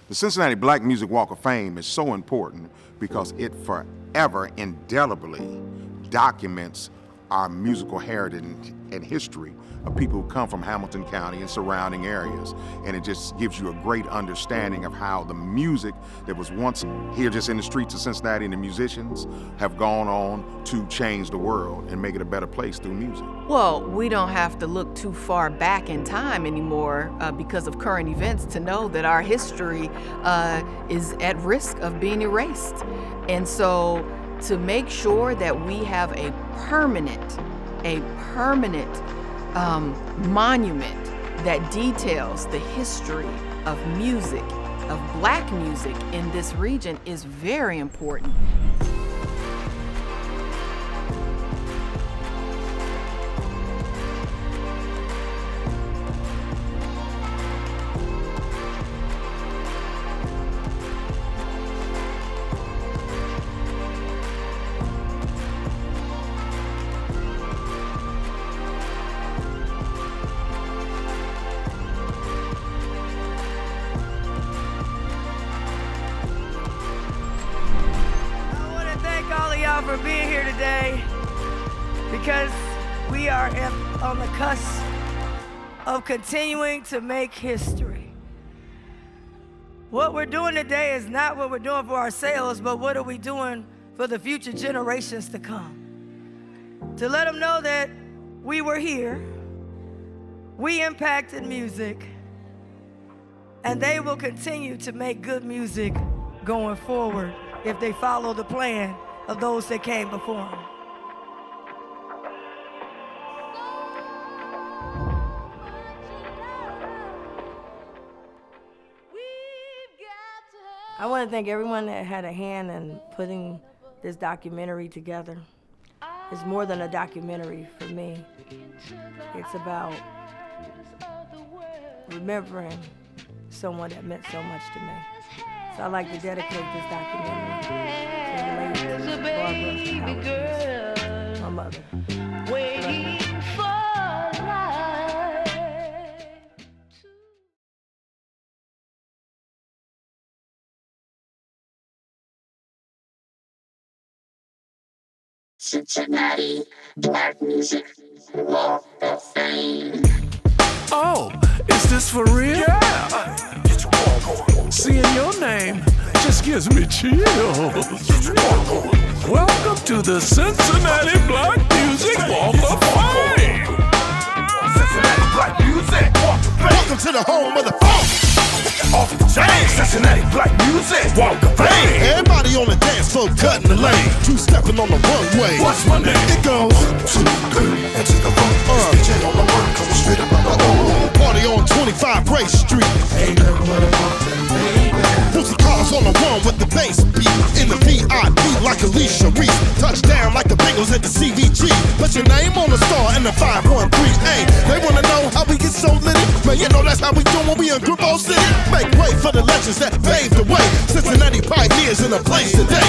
The Cincinnati Black Music Walk of Fame is so important because it forever indelibly documents our musical heritage and history of people who come from Hamilton County and surrounding areas. And it just gives you a great understanding of how the music that was once here just in the streets of Cincinnati and the musicians have gone on to change the world and make it a better place through music. Well, we don't have to look too far back in time anymore because of current events to know that our history is at risk of being erased. And so to make sure that we have a permanent monument that details the history of music, of black music in this region is very important. For being here today, because we are on the cusp of continuing to make history. What we're doing today is not what we're doing for ourselves, but what are we doing for the future generations to come? To let them know that we were here, we impacted music, and they will continue to make good music going forward if they follow the plan of those that came before him. I want to thank everyone that had a hand in putting this documentary together. It's more than a documentary for me. It's about remembering someone that meant so much to me. So I'd like to dedicate this documentary to the late Barbara Howard, my mother. Waiting for life. Cincinnati Black Music Walk of Fame. Oh, is this for real? Yeah! Seeing your name just gives me chills. Welcome to the Cincinnati Black Music Walk of Fame. Cincinnati Black Music Walk of Fame. Welcome to the home of the funk. Off the chain, Cincinnati Black Music Walk of Fame. Everybody on the dance floor cutting the lane, two-stepping on the runway. What's my name? It goes 1, 2, 3, and to the front. DJ on the work, coming straight up out the hole. Party on 25 Race Street. Ain't nothing but a bumpin', baby. Boosie cars on the one with the bass beat. In the VIP like Alicia Reece. Touchdown like the Bengals at the CVG. Put your name on the star in the 513A. They wanna know how we get so lit? Man, you know that's how we do when we in Grupo City. Make way for the legends that paved the way. Cincinnati pioneers in a place today.